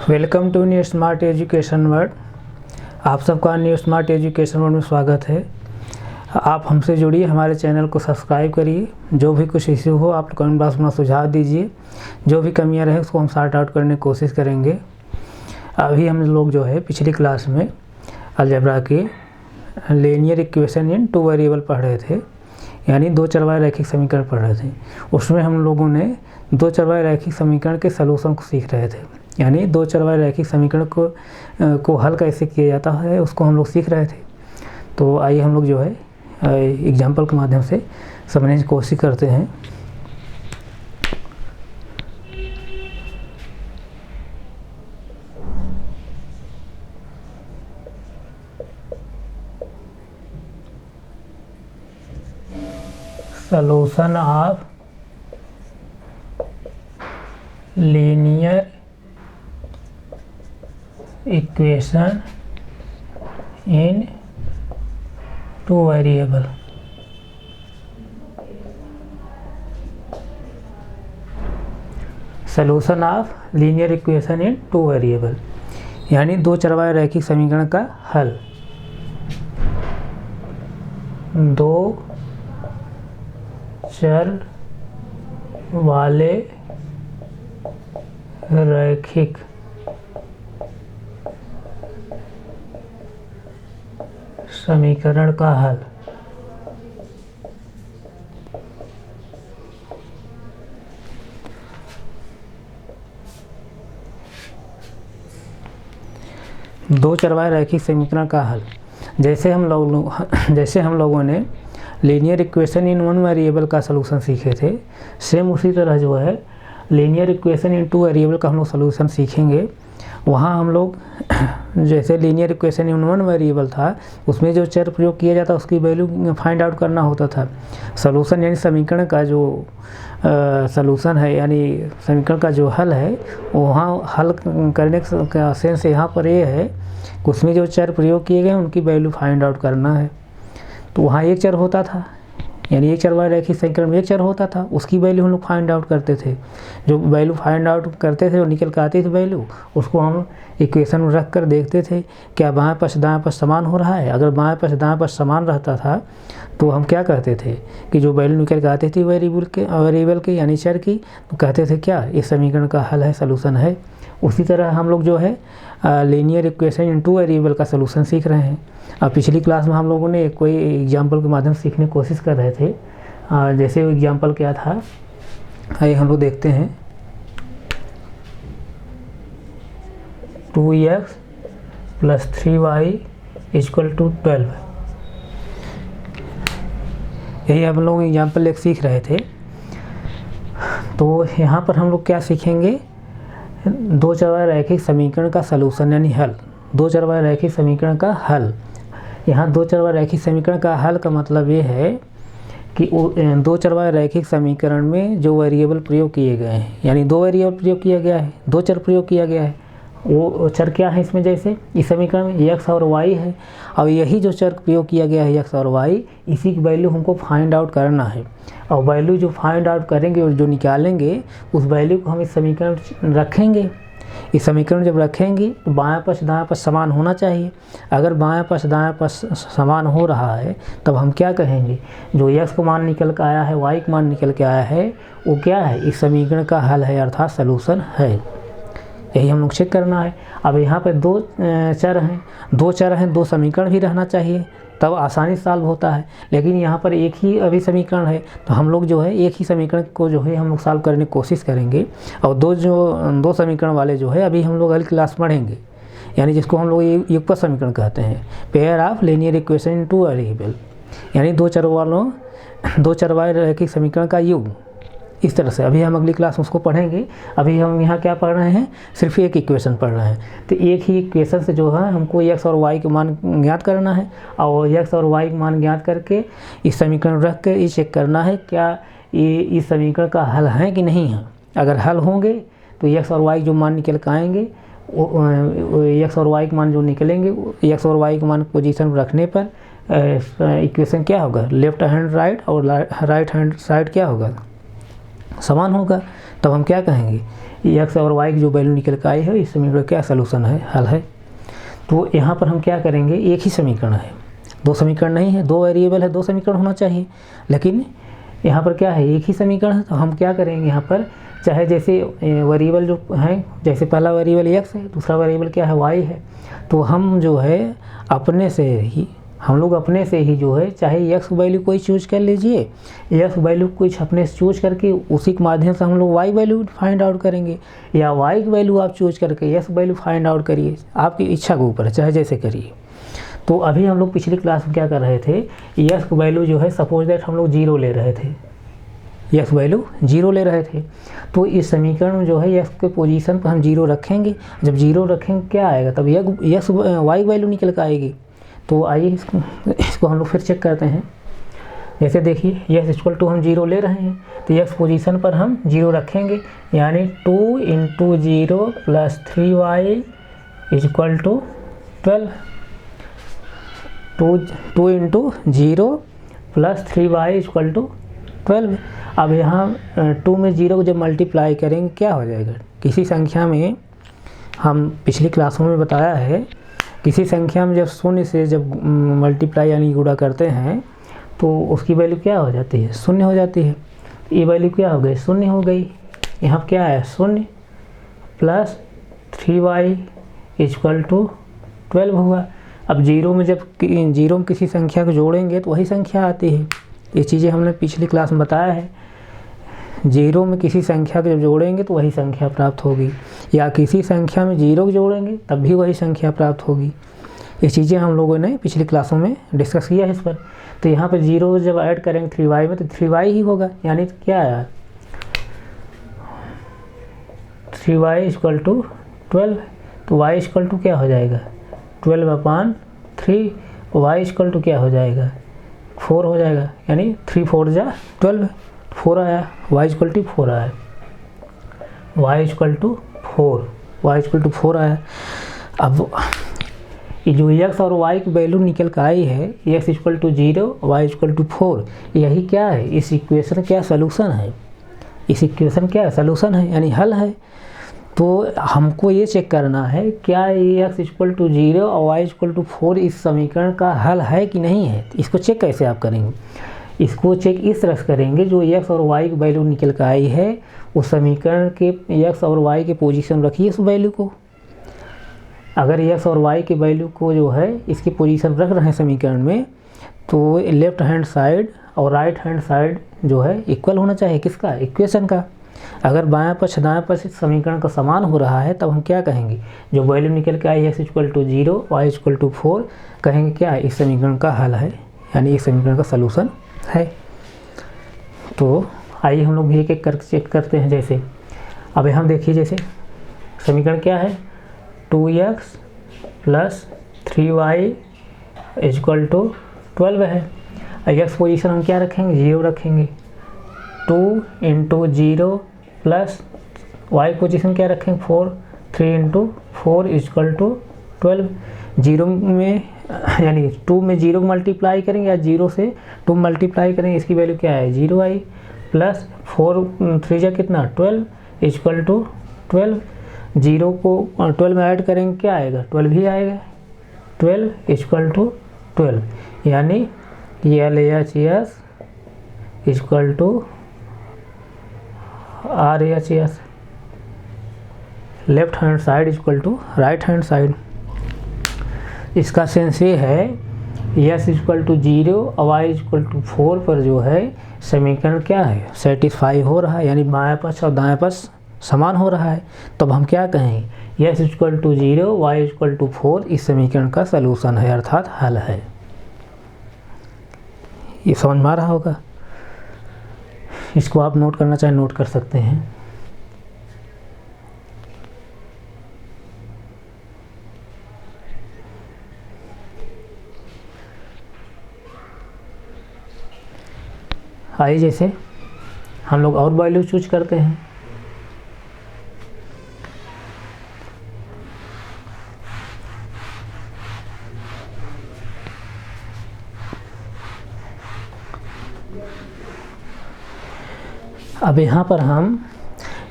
Welcome to new smart education world. आप सबका new smart education world में स्वागत है। आप हमसे जुड़िए, हमारे चैनल को सब्सक्राइब करिए। जो भी कुछ इश्यू हो आप कमेंट बॉक्स में सुझाव दीजिए। जो भी कमियां रहे उसको हम सॉर्ट आउट करने की कोशिश करेंगे। अभी हम लोग जो है पिछली क्लास में अलजेब्रा के लीनियर इक्वेशन इन टू वेरिएबल पढ़ रहे थे, यानी दो चरवाहे रैखिक समीकरण पढ़ रहे थे। उसमें हम लोगों ने दो चरवाहे रैखिक समीकरण के सलूशन को सीख रहे थे, यानी दो चरवाहे रैखिक समीकरण को हल कैसे किया जाता है उसको हम लोग सीख रहे थे। तो आइए हम लोग जो है एग्जाम्पल के माध्यम से समझने की कोशिश करते हैं। Solution of linear equation in two variable. Solution of linear equation in two variable यानी दो चरवाहे रैखिक समीकरण का हल। दो चर वाले रैखिक समीकरण का हल। दो चरवाहे रैखिक समीकरण का हल, जैसे हम लोगों ने linear equation in one variable का सलूशन सीखे थे, सेम उसी तरह जो है लीनियर इक्वेशन इन टू वेरिएबल का हम लोग सलूशन सीखेंगे। वहाँ हम लोग जैसे linear equation in one variable था, उसमें जो चर प्रयोग किया जाता उसकी वैल्यू फाइंड आउट करना होता था। सलूशन यानी समीकरण का जो सलूशन है, यानी समीकरण का जो हल है, वहाँ हल करने का सेंस यहाँ पर ये है कि उसमें जो चर प्रयोग किए गए उनकी वैल्यू फाइंड आउट करना है। तो वहाँ एक चर होता था, यानी एक चरवाहे रैखिक समीकरण में एक चर होता था, उसकी वैल्यू हम लोग फाइंड आउट करते थे। जो वैल्यू फाइंड आउट करते थे वो निकल के आती थी वैल्यू, उसको हम इक्वेशन में रख कर देखते थे क्या बाएं पक्ष दाएं पक्ष समान हो रहा है। अगर बाएं पक्ष दाएं पक्ष समान रहता था तो हम क्या कहते थे कि जो वैल्यू निकल के आती थी वेरिएबल के यानी चर की, तो कहते थे क्या इस समीकरण का हल है, सलूशन है। उसी तरह हम लोग जो है लीनियर इक्वेशन इन टू वेरिएबल का सलूशन सीख रहे हैं। अब पिछली क्लास में हम लोगों ने कोई एग्जाम्पल के माध्यम से सीखने की कोशिश कर रहे थे। जैसे वो एग्जाम्पल क्या था, आइए हम लोग देखते हैं। 2x + 3y = 12। यही हम लोग एग्जाम्पल एक सीख रहे थे। तो यहाँ पर हम लोग क्या सीखेंगे, दो चरवाहे रैखिक समीकरण का सलूशन यानी हल। दो चरवाहे रैखिक समीकरण का हल। यहाँ दो चरवाहे रैखिक समीकरण का हल का मतलब ये है कि दो चरवाहे रैखिक समीकरण में जो वेरिएबल प्रयोग किए गए हैं, यानी दो वेरिएबल प्रयोग किया गया है, दो चर प्रयोग किया गया है। वो चर क्या है इसमें, जैसे इस समीकरण में x और y है। और यही जो चर प्रयोग किया गया है x और y, इसी की वैल्यू हमको फाइंड आउट करना है। और वैल्यू जो फाइंड आउट करेंगे और जो निकालेंगे उस वैल्यू को हम इस समीकरण रखेंगे। इस समीकरण जब रखेंगे तो बायां पक्ष दायां पक्ष समान होना चाहिए। अगर बायां पक्ष दायां पक्ष समान हो रहा है तब हम क्या कहेंगे, जो x का मान निकल के आया है, y का मान निकल के आया है, वो क्या है, इस समीकरण का हल है, अर्थात सलूशन है। यही हम लोग चेक करना है। अब यहाँ पे दो चर हैं, दो समीकरण भी रहना चाहिए तब आसानी से सॉल्व होता है। लेकिन यहाँ पर एक ही अभी समीकरण है, तो हम लोग जो है एक ही समीकरण को जो है हम लोग सॉल्व करने की कोशिश करेंगे। और दो समीकरण वाले जो है अभी हम लोग अगली क्लास पढ़ेंगे, यानी जिसको हम लोग युगपत समीकरण कहते हैं, pair of linear equation in two variable, यानी दो चरवाहे रैखिक समीकरण का युग। इस तरह से अभी हम अगली क्लास में उसको पढ़ेंगे। अभी हम यहाँ क्या पढ़ रहे हैं, सिर्फ एक इक्वेशन पढ़ रहे हैं। तो एक ही इक्वेशन से जो है हमको x और y के मान ज्ञात करना है, और x और y के मान ज्ञात करके इस समीकरण रख कर ये चेक करना है क्या ये इस समीकरण का हल है कि नहीं है। अगर हल होंगे तो x और y जो मान निकल के आएंगे, x और y के मान जो निकलेंगे, x और y के मान पोजीशन रखने पर इक्वेशन क्या होगा, लेफ्ट हैंड राइट और राइट हैंड साइड क्या होगा, समान होगा। तब हम क्या कहेंगे, एक्स और वाई की जो वैल्यू निकल कर आई है इस समीकरण का क्या सलूशन है, हल है। तो यहाँ पर हम क्या करेंगे, एक ही समीकरण है, दो समीकरण नहीं है, दो वेरिएबल है, दो समीकरण होना चाहिए, लेकिन यहाँ पर क्या है, एक ही समीकरण है। तो हम क्या करेंगे यहाँ पर, चाहे जैसे वेरिएबल जो है, जैसे पहला वेरिएबल एक्स है, दूसरा वेरिएबल क्या है, वाई है, तो हम जो है अपने से ही, हम लोग अपने से ही जो है, चाहे एक्स वैल्यू कोई चूज कर लीजिए, एक्स वैल्यू कुछ अपने से चूज करके उसी के माध्यम से हम लोग वाई वैल्यू फाइंड आउट करेंगे, या वाई की वैल्यू आप चूज करके एक्स वैल्यू फाइंड आउट करिए, आपकी इच्छा के ऊपर है, चाहे जैसे करिए। तो अभी हम लोग पिछली क्लास में क्या कर रहे थे, एक्स की वैल्यू जो है सपोज दैट हम लोग 0 ले रहे थे, एक्स वैल्यू 0 ले रहे थे। तो इस समीकरण में जो है एक्स के पोजीशन पर हम 0 रखेंगे, जब 0 रखेंगे क्या आएगा, तब एक्स वाई वैल्यू निकल कर आएगी। तो आइए इसको हम लोग फिर चेक करते हैं। जैसे देखिए एक्स इक्वल टू हम 0 ले रहे हैं, तो एक्स पोजीशन पर हम 0 रखेंगे, यानी 2 × 0 + 3y equal to 12, 2 × 0 + 3y equal to 12। अब यहाँ 2 में 0 को जब मल्टीप्लाई करेंगे क्या हो जाएगा, किसी संख्या में, हम पिछली क्लासों में बताया है, किसी संख्या में जब शून्य से जब मल्टीप्लाई यानी गुणा करते हैं तो उसकी वैल्यू क्या हो जाती है, शून्य हो जाती है। ये वैल्यू क्या हो गई, शून्य हो गई। यहाँ क्या है, शून्य + 3y इक्वल टू 12 हुआ। अब 0 में जब 0 में किसी संख्या को जोड़ेंगे तो वही संख्या आती है। ये चीज़ें हमने पिछली क्लास में बताया है, 0 में किसी संख्या को जब जोड़ेंगे तो वही संख्या प्राप्त होगी, या किसी संख्या में 0 को जोड़ेंगे तब भी वही संख्या प्राप्त होगी। ये चीज़ें हम लोगों ने पिछली क्लासों में डिस्कस किया है इस पर। तो यहाँ पर 0 जब ऐड करेंगे 3y में तो 3y ही होगा, यानी क्या आया, 3y इक्वल टू 12। तो y इक्वल टू क्या हो जाएगा, 12/3, y इक्वल टू क्या हो जाएगा, 4 हो जाएगा, यानी 3 4 जा 12, 4 आया, y इक्वल टू 4 आया, y equal to 4, y equal to 4 आया। अब ये जो x और y की वैल्यू निकल कर आई है, x equal to 0, y equal to 4, यही क्या है, इस इक्वेशन क्या सलूशन है, इस इक्वेशन क्या सलूशन है, यानी हल है। तो हमको ये चेक करना है क्या ये x इक्वल टू 0 और y इक्वल टू 4 इस समीकरण का हल है कि नहीं है। इसको चेक कैसे आप करेंगे, इसको चेक इस तरह से करेंगे, जो x और y की वैल्यू निकल कर आई है उस समीकरण के x और y के पोजीशन रखिए उस वैल्यू को। अगर x और y की वैल्यू को जो है इसकी पोजीशन रख रहे हैं समीकरण में, तो लेफ्ट हैंड साइड और राइट हैंड साइड जो है इक्वल होना चाहिए, किसका, इक्वेशन का। अगर बायां पक्ष दाएं पक्ष समीकरण का समान हो रहा है तब हम क्या कहेंगे, जो वैल्यू निकल के आई x equal to 0, y equal to 4, कहेंगे क्या, इस समीकरण का हल है, यानी इस समीकरण का सलूशन है। तो आइए हम लोग एक एक करके चेक करते हैं। जैसे अब हम देखिए, जैसे समीकरण क्या है, 2x + 3y इक्वल टू 12 है। x पोजीशन हम क्या रखेंगे, 0 रखेंगे, 2 × 0 + y पोजीशन क्या रखेंगे, 4, 3 × 4 इक्वल टू 12। 0 में यानी 2 में 0 को मल्टीप्लाई करेंगे या 0 से 2 मल्टीप्लाई करेंगे, इसकी वैल्यू क्या है, 0 आई, प्लस 4 3 जा कितना, 12 इक्वल टू 12। 0 को 12 में ऐड करेंगे क्या आएगा, 12 ही आएगा, 12 इक्वल टू 12, यानी LHS equal to RHS, left hand side equal to right hand side. इसका सेंस ये है, s इक्वल टू 0 और y इक्वल टू 4 पर जो है समीकरण क्या है, सेटिस्फाई हो रहा है, यानी बायां पक्ष और दाएं पक्ष समान हो रहा है। तब हम क्या कहेंगे, s equal to 0, y equal to 4 इस समीकरण का सलूशन है, अर्थात हल है। ये समझ में आ रहा होगा। इसको आप नोट करना चाहें नोट कर सकते हैं। आइए जैसे हम लोग और वैल्यू चूज करते हैं। अब यहाँ पर हम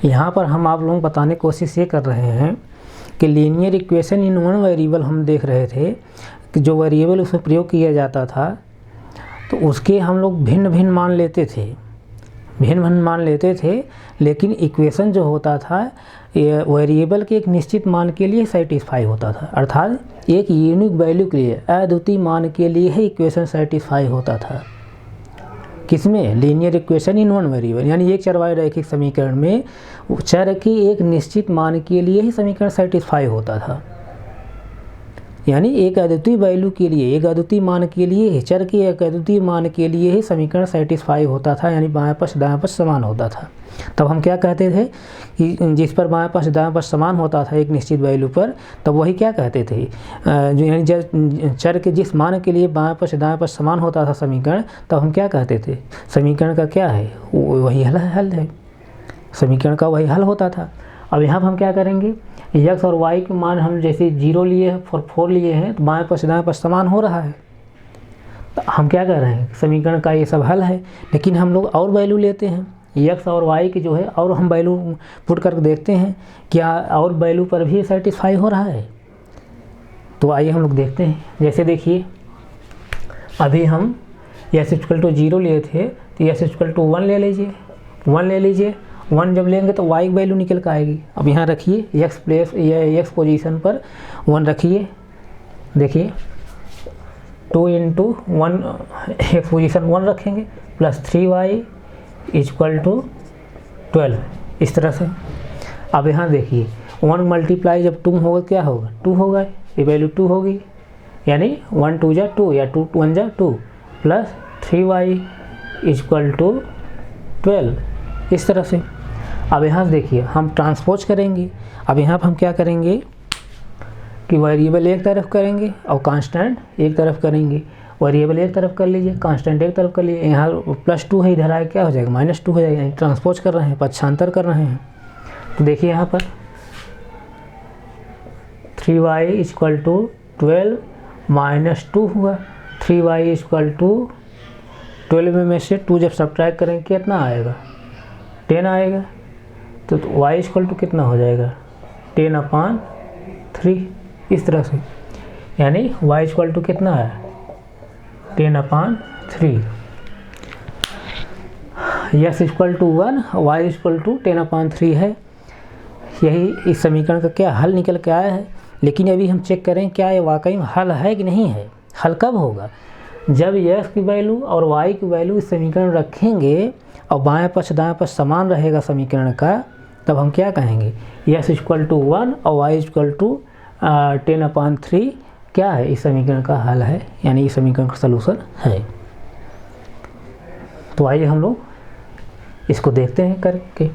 यहाँ पर हम आप लोगों को बताने की कोशिश ये कर रहे हैं कि linear equation in one variable हम देख रहे थे कि जो वेरिएबल उसमें प्रयोग किया जाता था तो उसके हम लोग भिन्न भिन्न मान लेते थे, लेकिन इक्वेशन जो होता था ये वेरिएबल के एक निश्चित मान के लिए सेटिस्फाई होता था, अर्थात एक यूनिक वैल्यू के लिए, अद्वितीय मान के लिए ही इक्वेशन सेटिस्फाई होता था। किसमें? Linear equation in one variable, यानी एक चरवाही रैखिक समीकरण में चर के एक निश्चित मान के लिए ही समीकरण सेटिस्फाई होता था, यानी एक अद्वितीय वैल्यू के लिए, एक अद्वितीय मान के लिए, चर के एक अद्वितीय मान के लिए ही समीकरण सेटिस्फाई होता था, यानी बाएं पक्ष दाएं पक्ष समान होता था। तब हम क्या कहते थे कि जिस पर बाएं पक्ष दाएं पक्ष समान होता था एक निश्चित वैल्यू पर, तब वही क्या कहते थे, जो यानी चर के जिस मान के लिए बाएं पक्ष दाएं पक्ष समान होता था समीकरण, तब हम क्या कहते थे, समीकरण का क्या है, वही हल है, समीकरण का वही हल होता था। अब यहाँ पर हम क्या करेंगे, x और y के मान हम जैसे 0 लिए हैं और 4 लिए हैं, तो बाएं पक्ष दाएं पक्ष समान हो रहा है, तो हम क्या कर रहे हैं, समीकरण का ये सब हल है। लेकिन हम लोग और वैल्यू लेते हैं x और y की जो है, और हम वैल्यू पुट करके देखते हैं क्या और वैल्यू पर भी सेटिस्फाई हो रहा है। तो आइए हम लोग देखते हैं। जैसे देखिए अभी हम s = 0 लिए थे, तो s = 1 ले लीजिए, 1 जब लेंगे तो y की वैल्यू निकल कर आएगी। अब यहाँ रखिए x प्लेस या x पोजीशन पर 1 रखिए, देखिए 2 × 1 x पोजीशन 1 रखेंगे प्लस 3y = 12, इस तरह से। अब यहाँ देखिए 1 मल्टीप्लाई जब 2 होगा क्या होगा, 2 होगा, ये वैल्यू 2 होगी, यानी 1 2 जा 2 या 2 1 जा 2 प्लस 3y = 12, इस तरह से। अब यहाँ देखिए हम ट्रांसपोज करेंगे। अब यहाँ पर हम क्या करेंगे कि वेरिएबल एक तरफ करेंगे और कांस्टेंट एक तरफ करेंगे। वेरिएबल एक तरफ कर लीजिए, कांस्टेंट एक तरफ कर लीजिए। यहाँ +2 है, इधर आए क्या हो जाएगा, -2 हो जाएगा, यानी ट्रांसपोज कर रहे हैं, पक्षांतर कर रहे हैं। तो देखिए यहाँ पर 3y = 12 -2 हुआ, 3y = 12 में से 2 जब सब्ट्रैक्ट करेंगे कितना आएगा, 10 आएगा। तो y = कितना हो जाएगा, 10/3, इस तरह से, यानी y = कितना है, 10/3। x = 1, y = 10/3 है। यही इस समीकरण का क्या हल निकल के आया है। लेकिन अभी हम चेक करें क्या ये वाकई में हल है कि नहीं है। हल कब होगा, जब x की वैल्यू और y की वैल्यू इस समीकरण रखेंगे और बाएं पक्ष दाएं पक्ष समान रहेगा समीकरण का, तब हम क्या कहेंगे, x = 1 और y = 10/3 क्या है, इस समीकरण का हल है, यानी इस समीकरण का सलूशन है। तो आइए हम लोग इसको देखते हैं करके।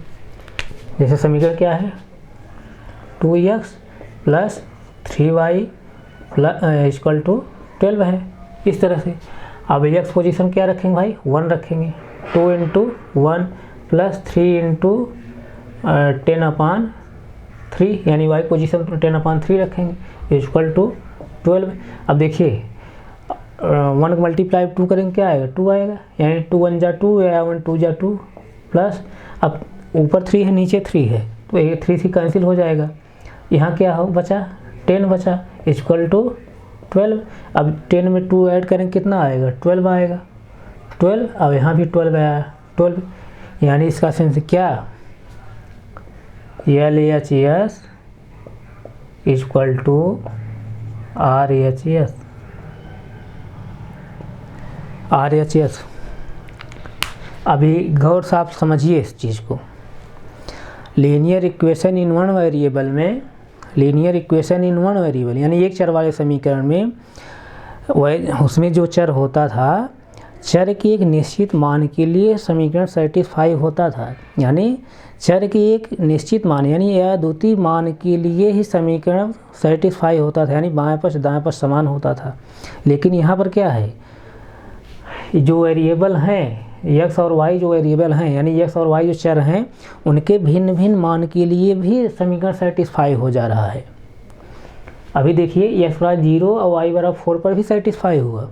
जैसे समीकरण क्या है, 2x + 3y = 12 है, इस तरह से। अब x पोजीशन क्या रखेंगे भाई, 1 रखेंगे, 2 × 1 प्लस 3 × 10/3, यानी y पोजीशन पर 10/3 रखेंगे, = 12। अब देखिए 1 मल्टीप्लाई 2 करेंगे क्या आएगा, 2 आएगा, यानी 2 1 जा 2 या 1 2 जा 2 प्लस, अब ऊपर 3 है नीचे 3 है, तो ये 3 से कैंसिल हो जाएगा। यहाँ क्या हो बचा, 10 बचा, = 12। अब 10 में 2 ऐड करेंगे कितना आएगा, 12 आएगा, 12। अब यहाँ भी 12 आया, 12, यानी इसका सेंस क्या, LHS = RHS। अभी गौर से आप समझिए इस चीज़ को। Linear equation in one variable में, linear equation in one variable यानी एक चर वाले समीकरण में उसमें जो चर होता था, चर के एक निश्चित मान के लिए समीकरण सेटिस्फाई होता था, यानी चर के एक निश्चित मान यानी अद्वितीय मान के लिए ही समीकरण सेटिस्फाई होता था, यानी बाएं पक्ष दाएं पक्ष समान होता था। लेकिन यहाँ पर क्या है, जो वेरिएबल हैं x और y, जो वेरिएबल हैं यानी x और y जो चर हैं, उनके भिन्न भिन्न मान के लिए भी समीकरण सेटिस्फाई हो जा रहा है। अभी देखिए x = 0 और y = 4 पर भी सेटिस्फाई हुआ,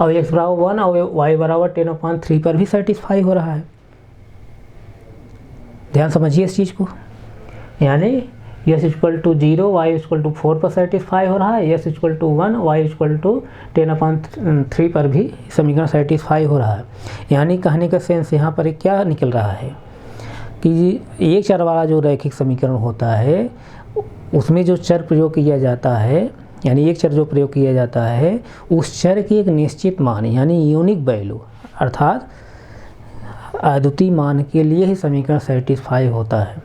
और x = 1 और y = 10/3 पर भी सेटिस्फाई हो रहा है। ध्यान समझिए इस चीज़ को। यानी S equal to 0 Y equal to 4 पर सेटिस्फाई हो रहा है, S equal to 1 Y equal to 10/3 पर भी समीकरण सेटिस्फाई हो रहा है। यानी कहने का सेंस यहाँ पर क्या निकल रहा है कि एक चर वाला जो रैखिक समीकरण होता है उसमें जो चर प्रयोग किया जाता है, यानी एक चर जो प्रयोग किया जाता है उस चर की एक निश्चित मान यानी यूनिक वैल्यू अर्थात अद्वितीय मान के लिए ही समीकरण सेटिस्फाई होता है।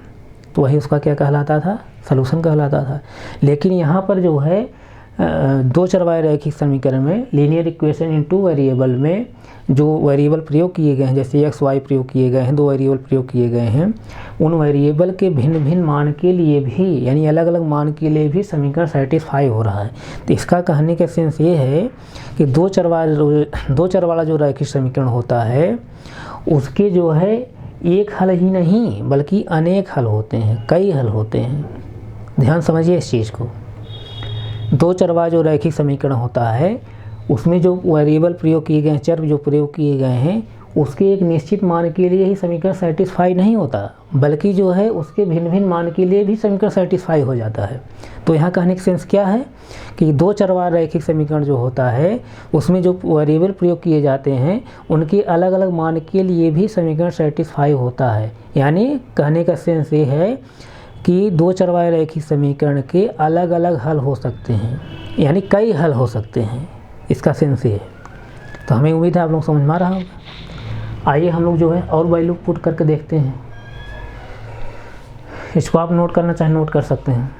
तो वही उसका क्या कहलाता था, सलूशन कहलाता था। लेकिन यहाँ पर जो है दो चर वाले रैखिक समीकरण में लीनियर इक्वेशन इन टू वेरिएबल में जो वेरिएबल प्रयोग किए गए हैं, जैसे एक्स वाई प्रयोग किए गए हैं, दो वेरिएबल प्रयोग किए गए हैं, उन वेरिएबल के भिन्न भिन्न मान के लिए भी यानी अलग अलग मान के लिए भी समीकरण सेटिस्फाई हो रहा है। तो इसका कहने का सेंस ये है कि दो चर वाला जो रैखिक समीकरण होता है उसके जो है एक हल ही नहीं बल्कि अनेक हल होते हैं, कई हल होते हैं। ध्यान समझिए इस चीज़ को। दो चर वाला जो रैखिक समीकरण होता है उसमें जो वेरिएबल प्रयोग किए गए हैं, चर जो प्रयोग किए गए हैं, उसके एक निश्चित मान के लिए ही समीकरण सेटिस्फाई नहीं होता बल्कि जो है उसके भिन्न भिन्न मान के लिए भी समीकरण सेटिस्फाई हो जाता है। तो यहाँ कहने का सेंस क्या है कि दो चर वाला रैखिक समीकरण जो होता है उसमें जो वेरिएबल प्रयोग किए जाते हैं उनके अलग अलग मान के लिए भी समीकरण सेटिस्फाई होता है। यानी कहने का सेंस ये है कि दो चर वाले रैखिक समीकरण के अलग अलग हल हो सकते हैं, यानी कई हल हो सकते हैं। इसका सेंस ये है। तो हमें उम्मीद है आप लोग समझ में आ रहा होगा। आइए हम लोग जो है और वैल्यू पुट करके देखते हैं। इसको आप नोट करना चाहें नोट कर सकते हैं।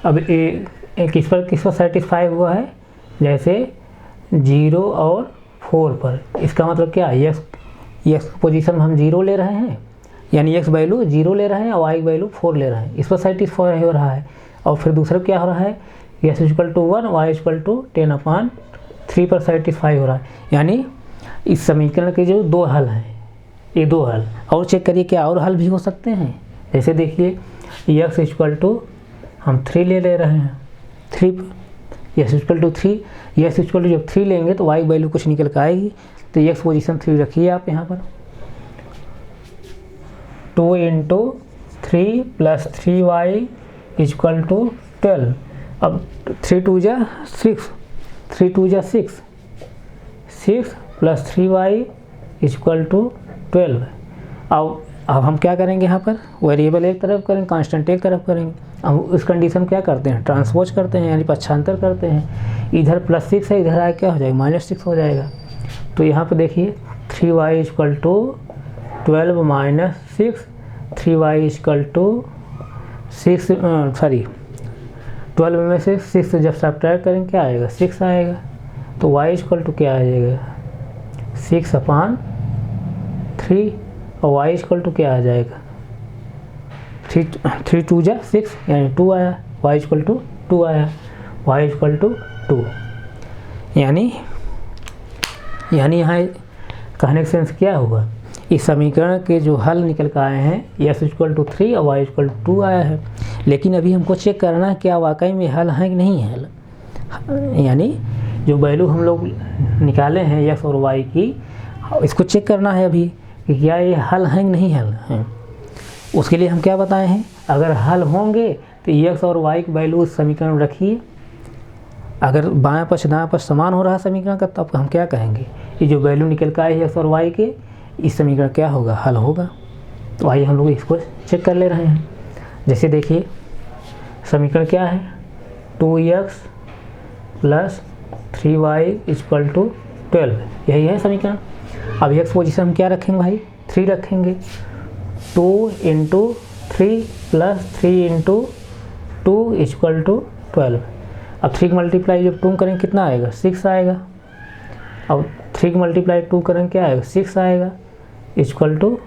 अब किस पर सेटिस्फाई हुआ है, जैसे 0 और 4 पर। इसका मतलब क्या है, एक्स पोजीशन में हम 0 ले रहे हैं यानी एक्स वैल्यू 0 ले रहे हैं और वाई वैल्यू 4 ले रहे हैं, इस पर सेटिस्फाई हो रहा है। और फिर दूसरा क्या हो रहा है, X equal to 1 Y equal to 10/3 पर सेटिस्फाई हो रहा है। यानी इस समीकरण के जो दो हल हैं, ये दो हल और चेक करिए क्या और हल भी हो सकते हैं। जैसे देखिए एक्स इक्वल टू हम 3 ले रहे हैं, 3 X equal to 3, X equal to जब 3 लेंगे तो वाई वैल्यू कुछ निकल कर आएगी। तो एक्स पोजीशन 3 रखिए आप यहाँ पर। 2 × 3 + 3y इक्वल टू 12। अब 3 × 2 = 6, 3 × 2 = 6, 6 + 3y इक्वल टू 12। अब हम क्या करेंगे, यहाँ पर वेरिएबल एक तरफ करेंगे, कांस्टेंट एक तरफ करेंगे। अब इस कंडीशन क्या करते हैं, ट्रांसपोज करते हैं यानी पक्षांतर करते हैं। इधर +6 है, इधर आया क्या हो जाएगा, -6 हो जाएगा। तो यहाँ पर देखिए 3y equal to 12 - 6, 3y equal to 12 में से 6 जब सब्ट्रैक्ट करेंगे क्या आएगा, 6 आएगा। तो y इक्वल टू क्या आ जाएगा, 6/3 और y इक्वल टू क्या आ जाएगा, 3 × 2 = 6 यानी 2 आया, y इक्वल टू 2 आया, y इक्वल टू 2। यानी यहाँ कहने का सेंस क्या हुआ, इस समीकरण के जो हल निकल कर आए हैं x इक्वल टू 3 और y इक्वल टू 2 आया है। लेकिन अभी हमको चेक करना है क्या वाकई में हल है कि नहीं है हल, यानी जो वैल्यू हम लोग निकाले हैं x और y की, इसको चेक करना है अभी कि क्या ये हल है कि नहीं हल है। उसके लिए हम क्या बताए हैं, अगर हल होंगे तो x और y की वैल्यू उस समीकरण में रखिए। अगर बाएं पक्ष दाएं पक्ष समान हो रहा है समीकरण का, तब हम क्या कहेंगे, ये जो वैल्यू निकल कर आए x और y के, इस समीकरण क्या होगा, हल होगा। तो आइए हम लोग इसको चेक कर ले रहे हैं। जैसे देखिए समीकरण क्या है, 2x + 3y इक्वल टू 12, यही है समीकरण। अब x पोजीशन हम क्या रखेंगे भाई, 3 रखेंगे। 2 × 3 + 3 × 2 इक्वल टू 12। अब 3 मल्टीप्लाई जब 2 करेंगे कितना आएगा, 6 आएगा। अब 3 मल्टीप्लाई 2 करेंगे क्या आएगा, 6 आएगा इक्वल टू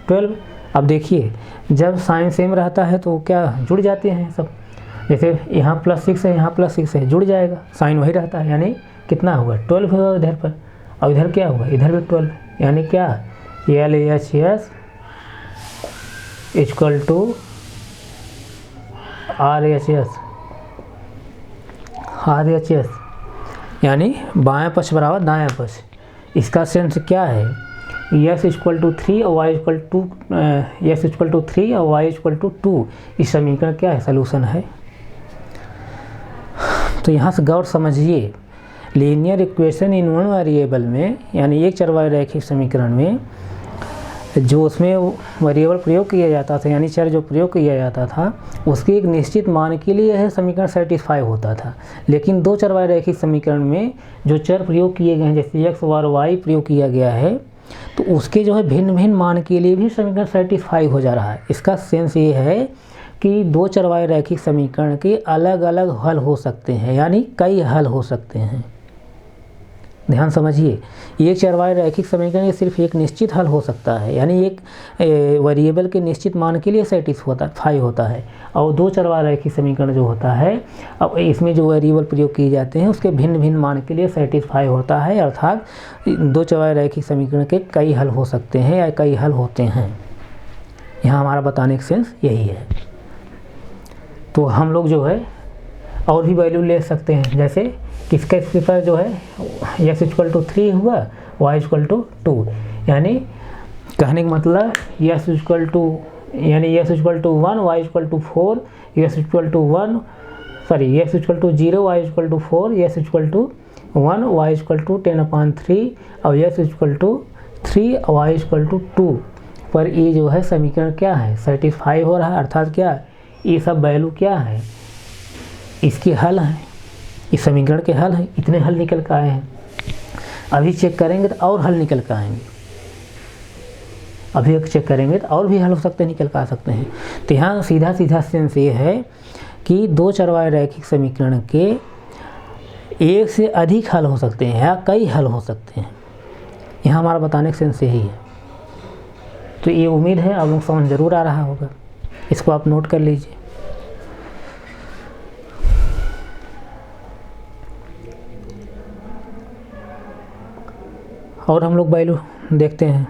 12। अब देखिए जब साइन सेम रहता है तो क्या जुड़ जाते हैं सब, जैसे यहाँ +6 है, यहाँ +6 है, जुड़ जाएगा, साइन वही रहता है, यानी कितना होगा 12 होगा इधर पर, और इधर क्या होगा, इधर भी 12, यानी क्या LHS इक्वल टू RHS, यानी बायां पक्ष बराबर दायां पक्ष। इसका सेंस क्या है, x इक्वल टू 3 और y equal to x equal to 3 और y इक्वल टू 2, इस समीकरण क्या है, सलूशन है। तो यहाँ से गौर समझिए, linear equation in one variable में, यानी एक चरवाही रैखिक समीकरण में जो उसमें वेरिएबल प्रयोग किया जाता था, यानी चर जो प्रयोग किया जाता था, उसके एक निश्चित मान के लिए यह समीकरण सेटिस्फाई होता था। लेकिन दो चरवाही रैखिक समीकरण में जो चर प्रयोग किए गए हैं, जैसे x और y प्रयोग किया गया है, तो उसके जो है भिन्न भिन्न मान के लिए भी समीकरण सेटिस्फाई हो जा रहा है। इसका सेंस ये है कि दो चरवाही रैखिक समीकरण के अलग अलग हल हो सकते हैं, यानी कई हल हो सकते हैं। ध्यान समझिए, एक चरवाही रैखिक समीकरण सिर्फ एक निश्चित हल हो सकता है, यानी एक वेरिएबल के निश्चित मान के लिए सेटिस्फाई होता है, और दो चरवाही रैखिक समीकरण जो होता है, अब इसमें जो वेरिएबल प्रयोग किए जाते हैं उसके भिन्न भिन्न मान के लिए सेटिस्फाई होता है, अर्थात दो चरवाही रैखिक समीकरण के कई हल हो सकते हैं या कई हल होते हैं। यहाँ हमारा बताने का सेंस यही है। तो हम लोग जो है और भी वैल्यू ले सकते हैं, जैसे किसका इसके पर जो है x इक्वल टू 3 हुआ, y इक्वल टू 2, यानी कहने का मतलब x equal to 1, y equal to 4, x equal to 0, y equal to 4, x equal to 1, y equal to 10/3 और x equal to 3, y equal to 2 पर ये जो है समीकरण क्या है, सेटिस्फाई हो रहा है। अर्थात क्या, ये सब वैल्यू क्या है, इसके हल हैं, इस समीकरण के हल हैं। इतने हल निकल कर आए हैं, अभी चेक करेंगे तो और हल निकल कर आएंगे, अभी चेक करेंगे तो और भी हल हो सकते हैं, निकल कर आ सकते हैं। तो यहाँ सीधा सीधा सेंस ये है कि दो चरवाही रैखिक समीकरण के एक से अधिक हल हो सकते हैं या कई हल हो सकते हैं। यहाँ हमारा बताने का सेंस यही है। तो ये उम्मीद है आप लोग समझ ज़रूर आ रहा होगा, इसको आप नोट कर लीजिए। और हम लोग वैल्यू देखते हैं।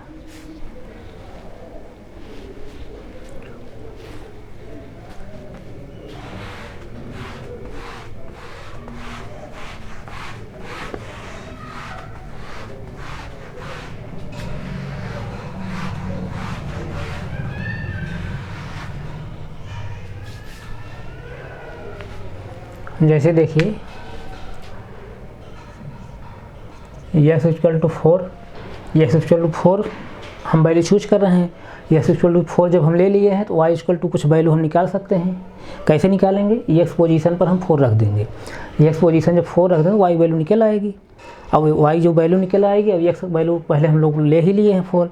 जैसे देखिए x इक्वल टू 4 हम वैल्यू चूज कर रहे हैं। x इक्वल टू 4 जब हम ले लिए हैं तो y इक्वल टू कुछ वैल्यू हम निकाल सकते हैं। कैसे निकालेंगे, x पोजीशन पर हम 4 रख देंगे। x पोजीशन जब 4 रख देंगे y वैल्यू निकल आएगी। अब y जो वैल्यू निकल आएगी, अब x वैल्यू पहले हम लोग ले ही लिए हैं 4,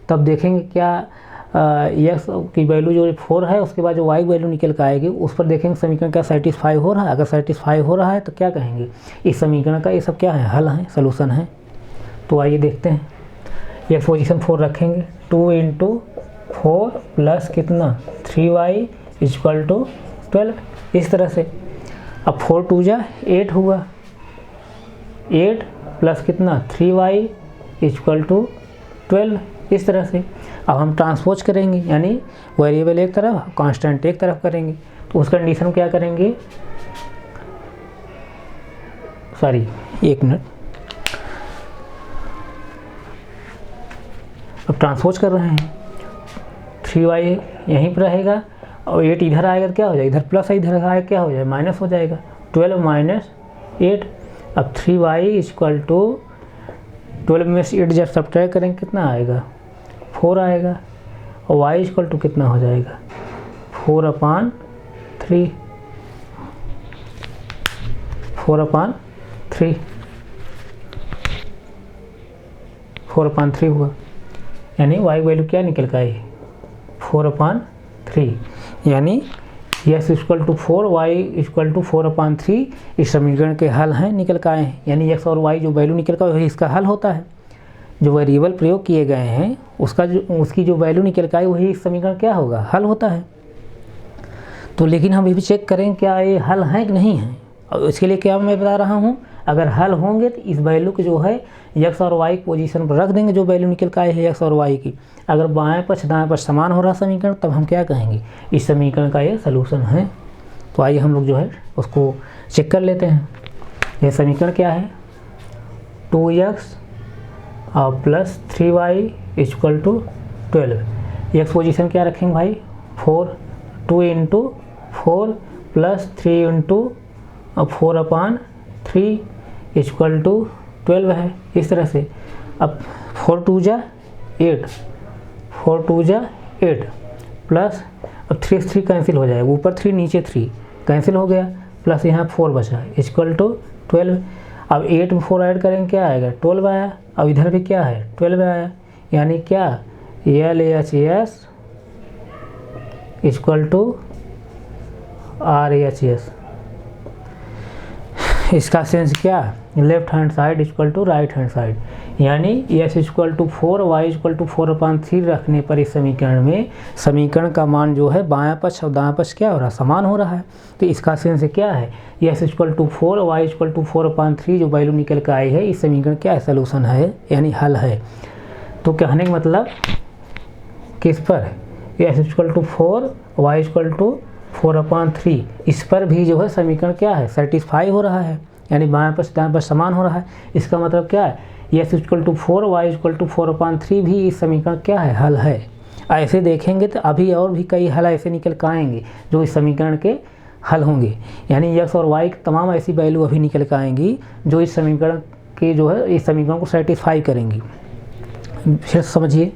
तब देखेंगे क्या x की वैल्यू जो 4 है, उसके बाद जो y वैल्यू निकल कर आएगी उस पर देखेंगे समीकरण क्या सेटिस्फाई हो रहा है। अगर सेटिस्फाई हो रहा है तो क्या कहेंगे, इस समीकरण का ये सब क्या है, हल है, सलूशन है। तो आइए देखते हैं। x पोजीशन 4 रखेंगे, 2 × 4 प्लस कितना 3y इक्वल टू 12, इस तरह से। अब 4 2 जा 8 हुआ, 8 प्लस कितना 3y इक्वल टू 12, इस तरह से। अब हम ट्रांसपोज करेंगे, यानी वेरिएबल एक तरफ कांस्टेंट एक तरफ करेंगे। तो उस कंडीशन क्या करेंगे, सॉरी एक मिनट, अब ट्रांसपोज कर रहे हैं। 3y यहीं पर रहेगा और 8 इधर आएगा तो क्या हो जाएगा, इधर प्लस है, इधर आएगा क्या हो जाएगा, माइनस हो जाएगा, 12 माइनस 8। अब 3y इक्वल टू 12 में से 8 जब सब्ट्रैक्ट करेंगे कितना आएगा, 4 आएगा, और y इक्वल टू कितना हो जाएगा 4/3, 4/3 हुआ, यानी y वैल्यू क्या निकल कर आई 4/3, यानी x equal to 4, y equal to 4/3 इस समीकरण के हल हैं, निकल कर आए हैं। यानी x और y जो वैल्यू निकल कर वही इसका हल होता है। जो वेरिएबल प्रयोग किए गए हैं उसकी जो वैल्यू निकल कर आई वही इस समीकरण क्या होगा, हल होता है। तो लेकिन हम ये भी चेक करें क्या ये हल है कि नहीं है। और इसके लिए क्या मैं बता रहा हूँ, अगर हल होंगे तो इस वैल्यू को जो है x और y पोजीशन पर रख देंगे, जो वैल्यू निकल के आए है x और y की। अगर बाएं पक्ष दाएं पक्ष समान हो रहा समीकरण, तब हम क्या कहेंगे, इस समीकरण का ये सलूशन है। तो आइए हम लोग जो है उसको चेक कर लेते हैं। यह समीकरण क्या है, 2x plus 3y equal to 12। X position क्या रखेंगे भाई, 4, 2 into 4 plus 3 into 4/3 equal to 12 है। इस तरह से अब 4 2 जा 8, 4 2 जा 8 प्लस अब 3 कैंसिल हो जाएगा, ऊपर 3 नीचे 3 कैंसिल हो गया, प्लस यहाँ 4 बचा इक्वल टू 12। अब 8 में 4 ऐड करेंगे क्या आएगा, 12 आया। अब इधर भी क्या है, 12 आया, यानी क्या LHS इक्वल टू RHS। इसका सेंस क्या, left hand side equal to right hand side, यानी S equal to 4 y equal to 4/3 रखने पर इस समीकरण में समीकरण का मान जो है बायां पक्ष और दायां पक्ष क्या हो रहा है, समान हो रहा है। तो इसका सेंस क्या है, S equal to 4 y equal to 4/3 जो वैल्यू निकल कर आई है, इस समीकरण क्या है, सलूशन है, यानी हल है। तो कहने का मतलब किस पर, S equal to 4 y equal to 4/3, इस पर भी जो है समीकरण क्या है, सेटिस्फाई हो रहा है, यानी बाएं पक्ष दाएं पक्ष समान हो रहा है। इसका मतलब क्या है, S equal to 4 y equal to 4/3 भी इस समीकरण क्या है, हल है। ऐसे देखेंगे तो अभी और भी कई हल ऐसे निकल कर आएंगे जो इस समीकरण के हल होंगे, यानी x और y की तमाम ऐसी वैल्यू अभी निकल कर आएंगी जो इस समीकरण के जो है इस समीकरण को सेटिस्फाई करेंगी। फिर समझिए,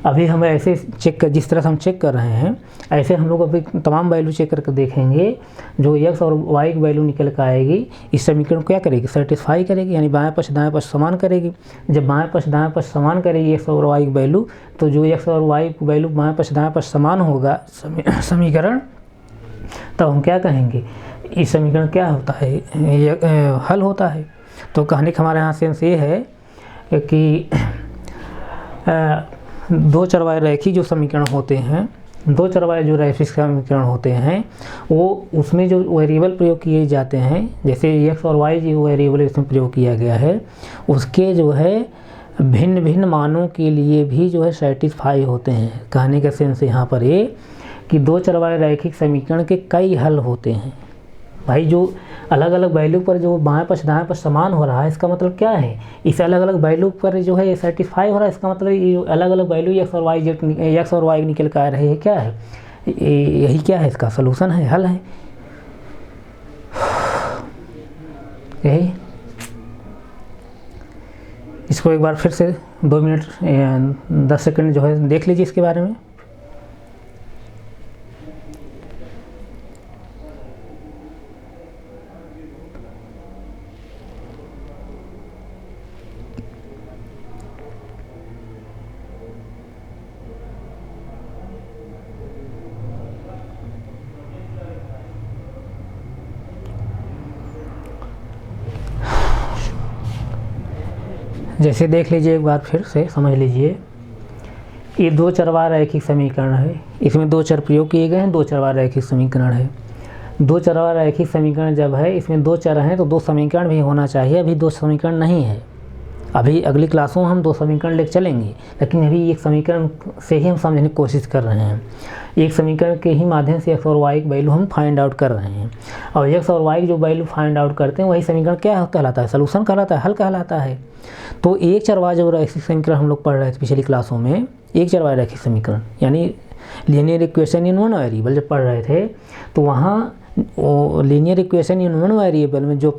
अभी हम ऐसे चेक कर, जिस तरह से हम चेक कर रहे हैं ऐसे हम लोग अभी तमाम वैल्यू चेक करके देखेंगे, जो x और y की वैल्यू निकल कर आएगी इस समीकरण को क्या करेगी, सेटिस्फाई करेगी, यानी बाएं पक्ष दाएं पक्ष समान करेगी। जब बाएं पक्ष दाएं पक्ष समान करेगी x और y की वैल्यू, तो जो x और y की वैल्यू बाएं पक्ष दाएं पक्ष समान होगा समीकरण, तब हम क्या कहेंगे, इस समीकरण क्या होता है, हल होता है। तो कहने का हमारे यहाँ सेंस ये है कि दो चरवाए रैखिक जो समीकरण होते हैं, दो चरवाए जो रैखिक समीकरण होते हैं, वो उसमें जो वेरिएबल प्रयोग किए जाते हैं, जैसे x और y जो वेरिएबल इसमें प्रयोग किया गया है, उसके जो है भिन्न भिन्न मानों के लिए भी जो है सेटिस्फाई होते हैं। कहने का सेंस यहाँ पर ये कि दो चरवाए रैखिक समीकरण के कई हल होते हैं। भाई जो अलग अलग वैल्यू पर जो बाएं पक्ष दाएं पक्ष समान हो रहा है, इसका मतलब क्या है, इस अलग अलग वैल्यू पर जो है ये सेटिस्फाई हो रहा है, इसका मतलब ये अलग अलग वैल्यू x और y निकल कर आ रहे हैं, क्या है, यही क्या है, इसका सलूशन है, हल है यही। इसको एक बार फिर से 2 मिनट 10 सेकंड जो है देख लीजिए इसके बारे में। जैसे देख लीजिए एक बार फिर से समझ लीजिए, ये दो चरवाह रैखिक समीकरण है, इसमें दो चर प्रयोग किए गए हैं, दो चरवाह रैखिक समीकरण है। दो चरवाह रैखिक समीकरण जब है, इसमें दो चर हैं तो दो समीकरण भी होना चाहिए। अभी दो समीकरण नहीं है, अभी अगली क्लासों में हम दो समीकरण लेकर चलेंगे, लेकिन अभी एक समीकरण से ही हम समझने की कोशिश कर रहे हैं। एक समीकरण के ही माध्यम से x और y की वैल्यू हम फाइंड आउट कर रहे हैं, और x और y की जो वैल्यू फाइंड आउट करते हैं वही समीकरण क्या कहलाता है, सलूशन कहलाता है, हल कहलाता है। तो एक चरवाहा जो रैखिक समीकरण हम लोग पढ़ रहे थे पिछली क्लासों में, एक चरवाहा रैखिक समीकरण यानी linear equation in one variable जब पढ़ रहे थे, तो वहाँ linear equation in one variable में जो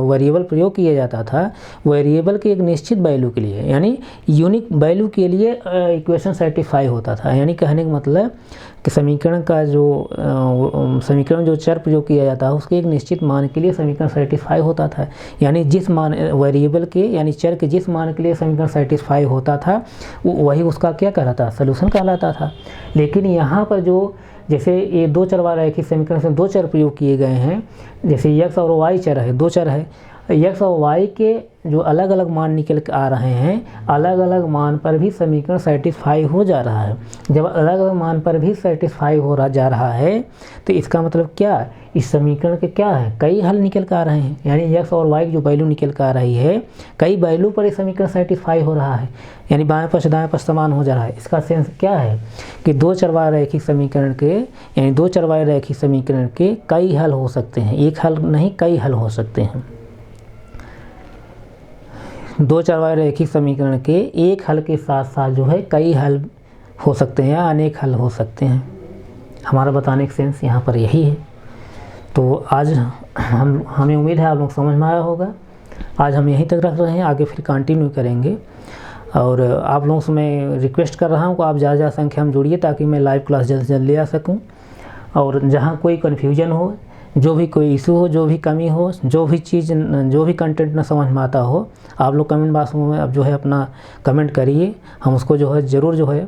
वेरिएबल प्रयोग किया जाता था, वेरिएबल के एक निश्चित वैल्यू के लिए यानी यूनिक वैल्यू के लिए इक्वेशन सेटिस्फाई होता था। यानी कहने का मतलब कि समीकरण का जो चर प्रयोग किया जाता है उसके एक निश्चित मान के लिए समीकरण सेटिस्फाई होता था। यानी जिस मान वेरिएबल के यानी चर के जिस मान के लिए समीकरण सेटिस्फाई होता था वही उसका क्या कहलाता, सलूशन कहलाता था। लेकिन यहाँ पर जो जैसे ये दो चरवाहा रैखिक समीकरण से दो चर प्रयोग किए गए हैं, जैसे x और y चर है, दो चर है, x और y के जो अलग अलग मान निकल के आ रहे हैं, अलग अलग मान पर भी समीकरण सेटिस्फाई हो जा रहा है। जब अलग अलग मान पर भी सेटिस्फाई हो रहा जा रहा है तो इसका मतलब क्या, इस समीकरण के क्या है, कई हल निकल कर आ रहे हैं। यानी x और y की जो वैल्यू निकल कर आ रही है, कई वैल्यू पर ये समीकरण सेटिस्फाई हो रहा है, यानी बाएं पक्ष दाएं पक्ष समान हो जा रहा है। इसका सेंस क्या है कि दो चरवाहा रैखिक समीकरण के, यानी दो चरवाहा रैखिक समीकरण के कई हल हो सकते हैं, एक हल नहीं कई हल हो सकते हैं। दो चरवाहा रैखिक समीकरण के एक हल के साथ साथ जो है कई हल हो सकते हैं या अनेक हल हो सकते हैं। हमारा बताने का सेंस यहाँ पर यही है। तो आज हमें उम्मीद है आप लोग समझ में आया होगा। आज हम यहीं तक रख रहे हैं, आगे फिर कंटिन्यू करेंगे। और आप लोगों से मैं रिक्वेस्ट कर रहा हूँ कि आप ज़्यादा संख्या में जुड़िए ताकि मैं लाइव क्लास जल्द से जल्द ले आ सकूँ। और जहाँ कोई कन्फ्यूजन हो, जो भी कोई इशू हो, जो भी कमी हो, जो भी चीज़, जो भी कंटेंट न समझ में आता हो, आप लोग कमेंट बॉक्स में अब जो है अपना कमेंट करिए। हम उसको जो है ज़रूर जो है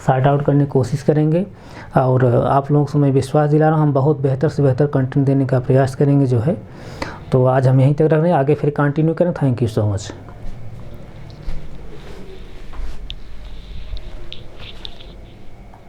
सॉर्ट आउट करने की कोशिश करेंगे। और आप लोगों से मैं विश्वास दिला रहा हूँ, हम बहुत बेहतर से बेहतर कंटेंट देने का प्रयास करेंगे जो है। तो आज हम यहीं तक रख रहे हैं, आगे फिर कंटिन्यू करें। Thank you so much.